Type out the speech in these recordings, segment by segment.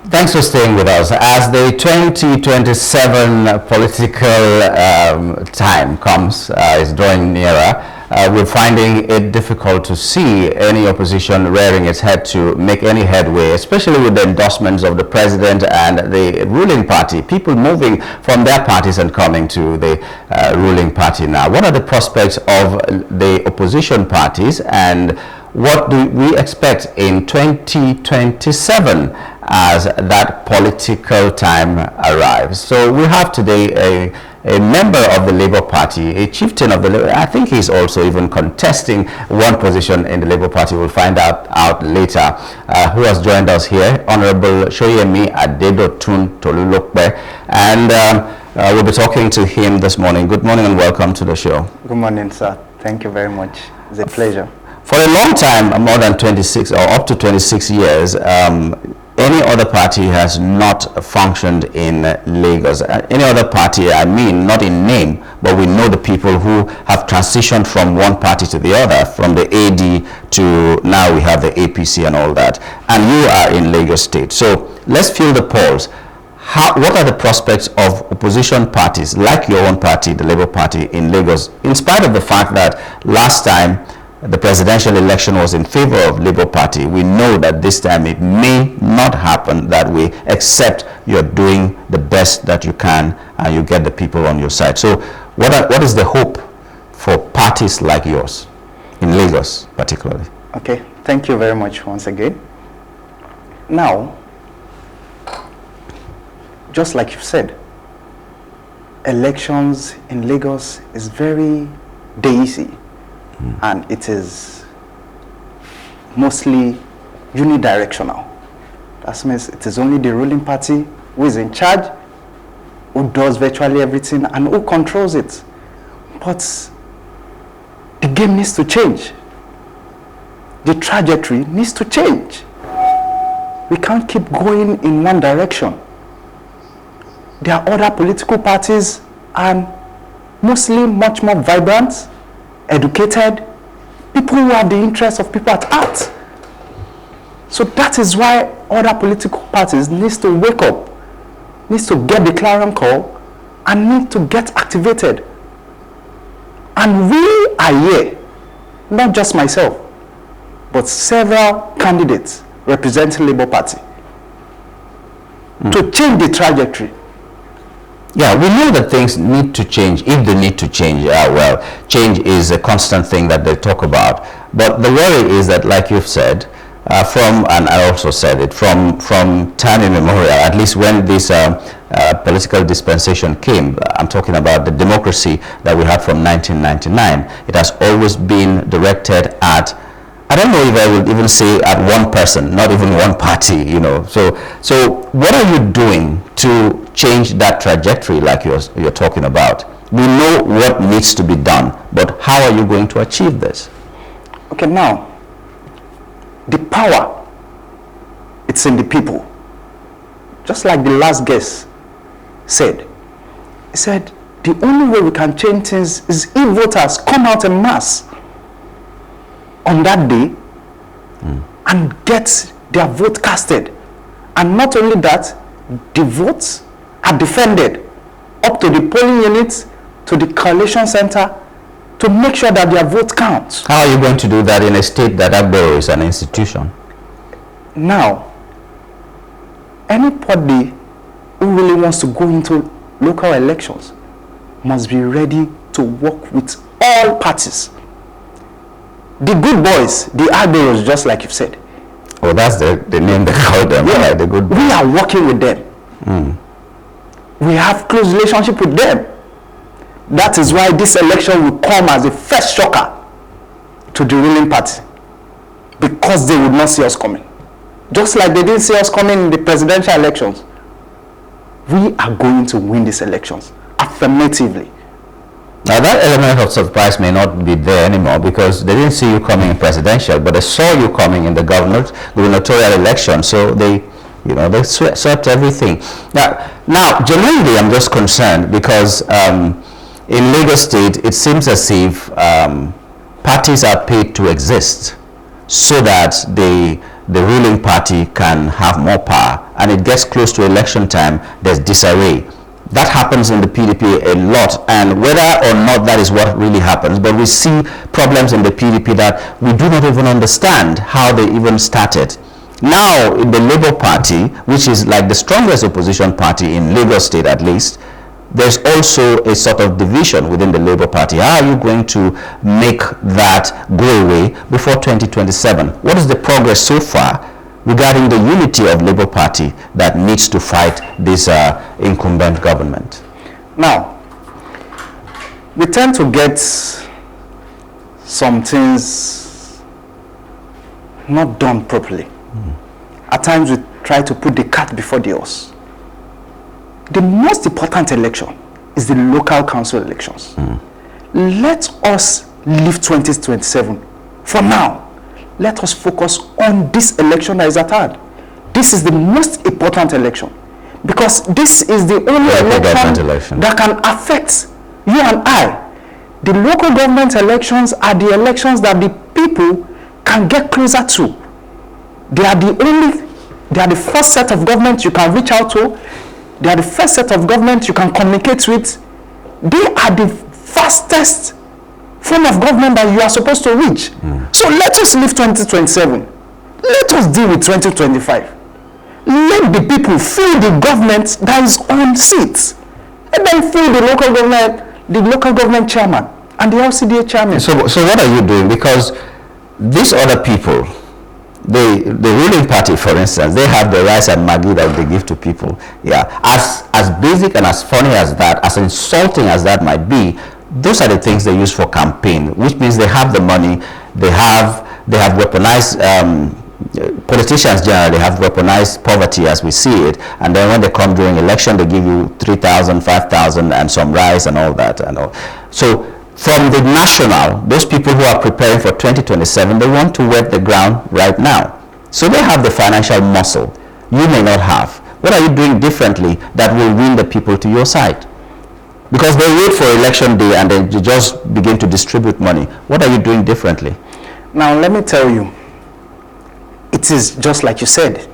Thanks for staying with us. As the 2027 political time comes, is drawing nearer, we're finding it difficult to see any opposition rearing its head to make any headway, especially with the endorsements of the president and the ruling party, people moving from their parties and coming to the ruling party now. What are the prospects of the opposition parties, and what do we expect in 2027 as that political time arrives? So we have today a member of the Labour Party, a chieftain of the Labour, I think he's also even contesting one position in the Labour Party. We'll find out later, who has joined us here, Honorable Shoyemi Adedotun Tolulokpe, and we'll be talking to him this morning. Good morning and welcome to the show. Good morning, sir. Thank you very much. It's a pleasure. For a long time, more than 26 or up to 26 years, any other party has not functioned in Lagos. Any other party, I mean, not in name, but we know the people who have transitioned from one party to the other, from the AD to now we have the APC and all that. And you are in Lagos State. So let's feel the pulse. What are the prospects of opposition parties like your own party, the Labour Party in Lagos, in spite of the fact that last time the presidential election was in favor of Labour Party? We know that this time it may not happen that way, except you're doing the best that you can and you get the people on your side. So what is the hope for parties like yours in Lagos particularly? Okay, thank you very much once again. Now, just like you said, elections in Lagos is very dicey. And it is mostly unidirectional. That means it is only the ruling party who is in charge, who does virtually everything, and who controls it. But the game needs to change. The trajectory needs to change. We can't keep going in one direction. There are other political parties and mostly much more vibrant, educated, people who have the interests of people at heart. So that is why other political parties needs to wake up, needs to get the clarion call, and need to get activated. And we are here, not just myself, but several candidates representing Labour Party to change the trajectory. Yeah, we know that things need to change, if they need to change. Well, change is a constant thing that they talk about. But the worry is that, like you've said, and I also said it, from time immemorial, at least when this political dispensation came, I'm talking about the democracy that we had from 1999, it has always been directed at, I don't know if I would even say at one person, not even one party, you know. So what are you doing to change that trajectory like you're talking about? We know what needs to be done, but how are you going to achieve this? Okay, now, the power, it's in the people. Just like the last guest said. He said, the only way we can change things is if voters come out en masse on that day and get their vote casted. And not only that, the votes are defended up to the polling units, to the collation center, to make sure that their vote counts. How are you going to do that in a state that Agbero is an institution? Now, anybody who really wants to go into local elections must be ready to work with all parties. The good boys, the Agberos, just like you've said. Oh, that's the name they call them, yeah, right? The good boys. We are working with them. We have close relationship with them. That is why this election will come as the first shocker to the ruling party, because they would not see us coming. Just like they didn't see us coming in the presidential elections. We are going to win these elections affirmatively. Now that element of surprise may not be there anymore, because they didn't see you coming in presidential, but they saw you coming in the gubernatorial election, so they swept everything. Now, genuinely, I'm just concerned because in Lagos State, it seems as if parties are paid to exist so that the ruling party can have more power. and it gets close to election time, there's disarray. That happens in the PDP a lot, and whether or not that is what really happens, but we see problems in the PDP that we do not even understand how they even started. Now, in the Labour Party, which is like the strongest opposition party in Lagos State at least, there's also a sort of division within the Labour Party. How are you going to make that go away before 2027? What is the progress so far regarding the unity of Labour Party that needs to fight this incumbent government? Now, we tend to get some things not done properly. At times we try to put the cart before the horse. The most important election is the local council elections. Let us leave 2027 for now. Let us focus on this election that is at hand. This is the most important election, because this is the only election that can affect you and I. The local government elections are the elections that the people can get closer to. They are the first set of government you can reach out to. They are the first set of government you can communicate with. They are the fastest form of government that you are supposed to reach. So let us leave 2027. Let us deal with 2025. Let the people feel the government that is on seats. Let them feel the local government chairman and the LCDA chairman. So what are you doing? Because these other people, the ruling party, for instance, they have the rice and maggi that they give to people. Yeah, as basic and as funny as that, as insulting as that might be, those are the things they use for campaign, which means they have the money, they have weaponized, politicians generally have weaponized poverty as we see it, and then when they come during election, they give you 3,000, 5,000 and some rice and all that. So from the national, those people who are preparing for 2027, they want to wet the ground right now. So they have the financial muscle. You may not have. What are you doing differently that will win the people to your side? Because they wait for election day and they just begin to distribute money. What are you doing differently? Now, let me tell you, it is just like you said.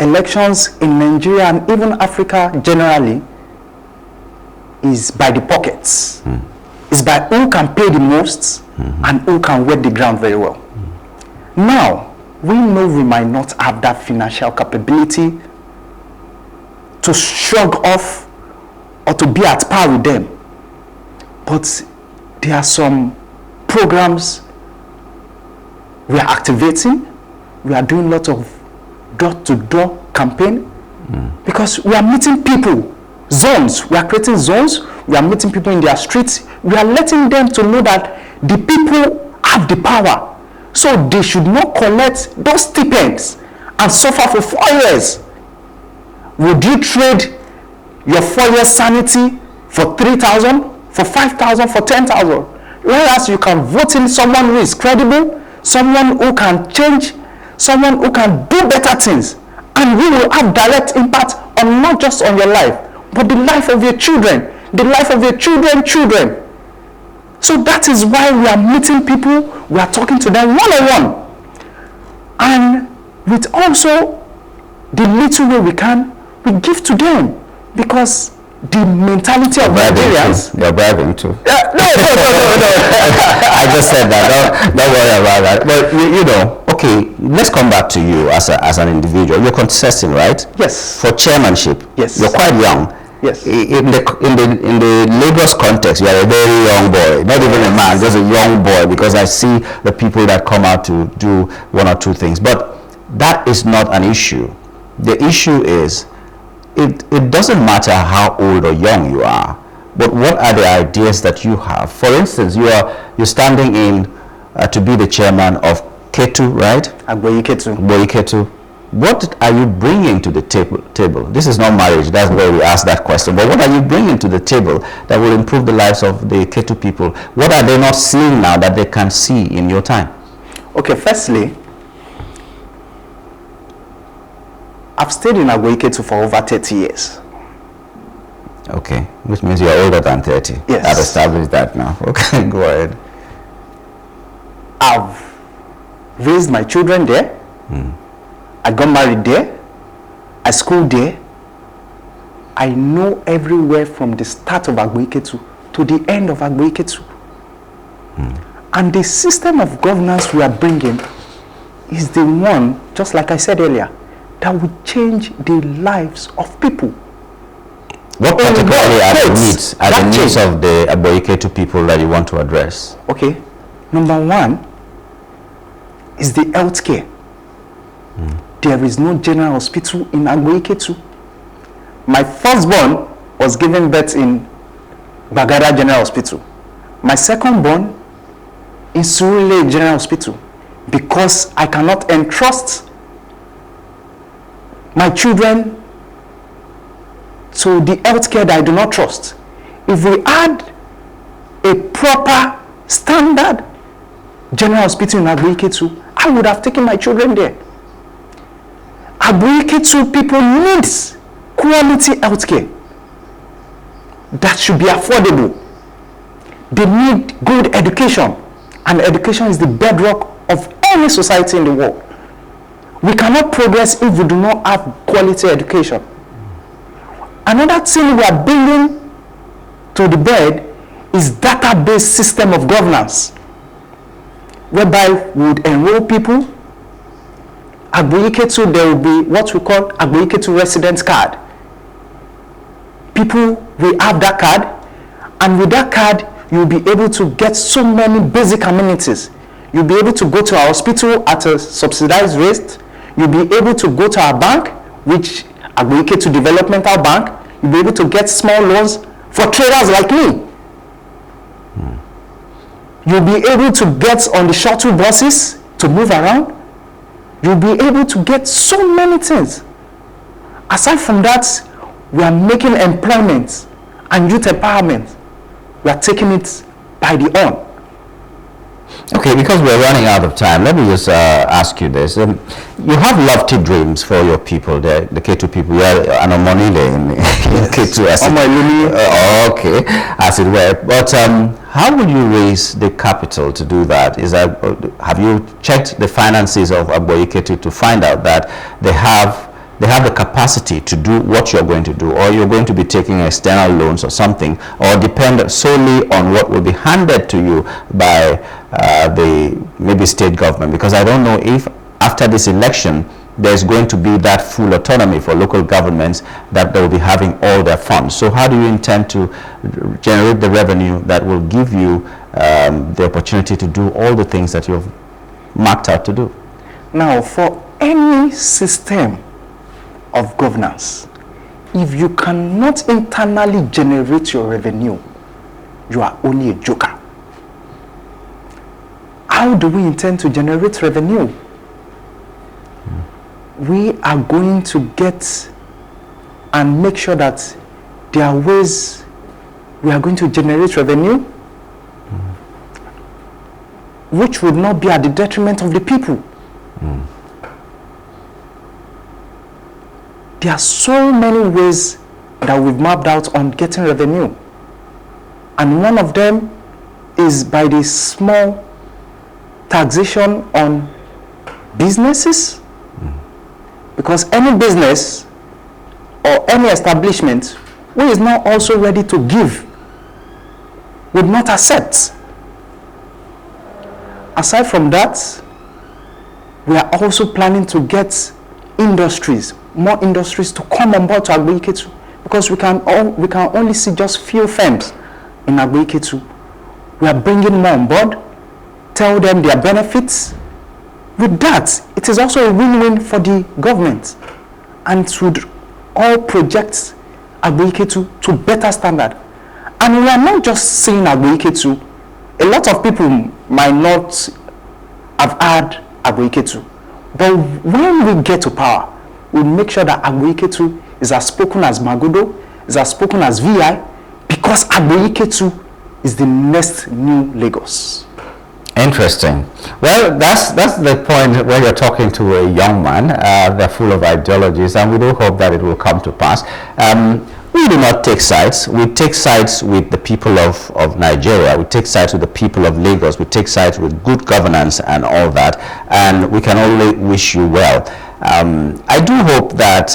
Elections in Nigeria and even Africa generally is by the pockets. It's by who can pay the most and who can wet the ground very well. Now, we know we might not have that financial capability to shrug off or to be at par with them. But there are some programs we are activating. We are doing a lot of door-to-door campaign because we are meeting people, zones. We are creating zones. We are meeting people in their streets. We are letting them to know that the people have the power. So they should not collect those stipends and suffer for 4 years. Would you trade your 4 years sanity for 3,000, for 5,000, for 10,000? Whereas you can vote in someone who is credible, someone who can change, someone who can do better things, and who will have direct impact on not just on your life, but the life of your children, the life of your children. So that is why we are meeting people, we are talking to them one-on-one, and with also the little way we can, we give to them, because the mentality of Nigerians. They're bribing too. No. I just said that. Don't worry about that. But you know, okay, let's come back to you as an individual. You're contesting, right? Yes. For chairmanship. Yes. You're quite young. Yes. In the Lagos context, you are a very young boy. Not even a man, just a young boy. Because I see the people that come out to do one or two things. But that is not an issue. The issue is, it doesn't matter how old or young you are, but what are the ideas that you have? For instance, you're standing in to be the chairman of Ketu, right? Agboyi Ketu. What are you bringing to the table? This is not marriage, that's where we ask that question. But what are you bringing to the table that will improve the lives of the Ketu people? What are they not seeing now that they can see in your time? Okay, firstly, I've stayed in Agboyi Ketu for over 30 years. Okay, which means you're older than 30. Yes. I've established that now. Okay, go ahead. I've raised my children there. I got married there. I schooled there. I know everywhere from the start of Agboiketu to the end of Agboiketu. And the system of governance we are bringing is the one, just like I said earlier, that will change the lives of people. What particularly are the needs of the Agboiketu people that you want to address? Okay. Number one is the healthcare. There is no general hospital in Agboiketu. My firstborn was given birth in Bagada General Hospital. My secondborn in Surulere General Hospital, because I cannot entrust my children to the healthcare that I do not trust. If we had a proper standard general hospital in Agboiketu, I would have taken my children there. Agboiketu people need quality healthcare that should be affordable. They need good education, and education is the bedrock of any society in the world. We cannot progress if we do not have quality education. Another thing we are bringing to the bed is database system of governance, whereby we would enroll people. Agboiketu, there will be what we call Agboiketu residence card. People will have that card, and with that card, you'll be able to get so many basic amenities. You'll be able to go to our hospital at a subsidized rate. You'll be able to go to our bank, which Agboiketu Developmental Bank. You'll be able to get small loans for traders like me. You'll be able to get on the shuttle buses to move around. You'll be able to get so many things. Aside from that, we are making employment and youth empowerment. We are taking it by the horn. Okay, because we're running out of time, let me just ask you this. You have lofty dreams for your people, the Ketu people. You are an Omonile in Ketu. Okay, as it were. But how will you raise the capital to do that? Have you checked the finances of Agboiketu to find out that they have the capacity to do what you're going to do, or you're going to be taking external loans or something, or depend solely on what will be handed to you by the maybe state government? Because I don't know if after this election there's going to be that full autonomy for local governments that they will be having all their funds. So how do you intend to generate the revenue that will give you the opportunity to do all the things that you've marked out to do? Now, for any system of governance, if you cannot internally generate your revenue, you are only a joker. How do we intend to generate revenue? We are going to get and make sure that there are ways we are going to generate revenue which would not be at the detriment of the people. There are so many ways that we've mapped out on getting revenue. And one of them is by the small taxation on businesses. Because any business or any establishment who is not also ready to give would not accept. Aside from that, we are also planning to get more industries to come on board to Agboiketu, because we can only see just few firms in Agboiketu. We are bringing more on board, tell them their benefits. With that, it is also a win-win for the government, and it would all project Agboiketu to better standard. And we are not just saying Agboiketu. A lot of people might not have heard Agboiketu, but when we get to power, we'll make sure that Agboiketu is as spoken as Magodo, is as spoken as VI, because Agboiketu is the next new Lagos. Interesting. Well, that's the point where you're talking to a young man. They're full of ideologies, and we do hope that it will come to pass. We do not take sides. We take sides with the people of Nigeria. We take sides with the people of Lagos. We take sides with good governance and all that. And we can only wish you well. I do hope that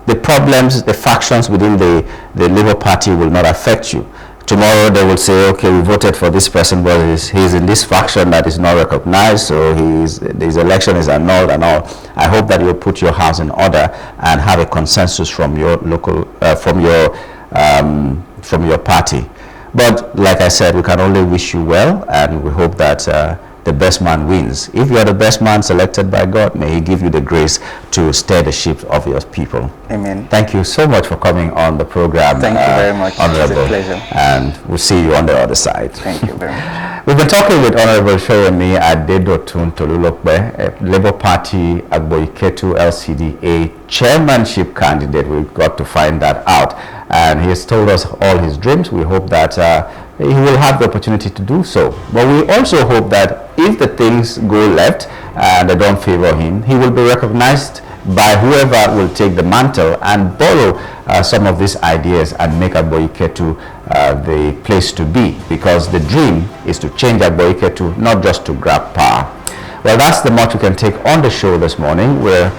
the problems, the factions within the Labour Party will not affect you. Tomorrow they will say, okay, we voted for this person, but he's in this faction that is not recognized, so his election is annulled and all. I hope that you'll put your house in order and have a consensus from your local, from your party. But like I said, we can only wish you well, and we hope that the best man wins. If you are the best man selected by God, may He give you the grace to steer the ship of your people. Amen. Thank you so much for coming on the program. Thank you very much. Honorable. It's a pleasure. And we'll see you on the other side. Thank you very much. We've been talking with Honorable Showemi Adedotun Tolulokbe, Labour Party Agboiketu LCDA chairmanship candidate. We've got to find that out. And he has told us all his dreams. We hope that he will have the opportunity to do so. But we also hope that if the things go left and they don't favor him, he will be recognized by whoever will take the mantle and borrow some of these ideas and make Agboiketu the place to be, because the dream is to change Agboiketu, not just to grab power. Well, that's the much we can take on the show this morning. We're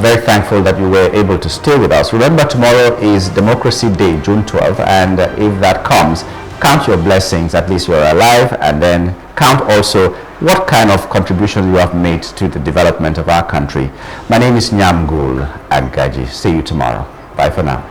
very thankful that you were able to stay with us. Remember, tomorrow is Democracy Day, June 12th, and if that comes, count your blessings, at least you're alive, and then count also what kind of contributions you have made to the development of our country. My name is Nyamgul Agaji. See you tomorrow. Bye for now.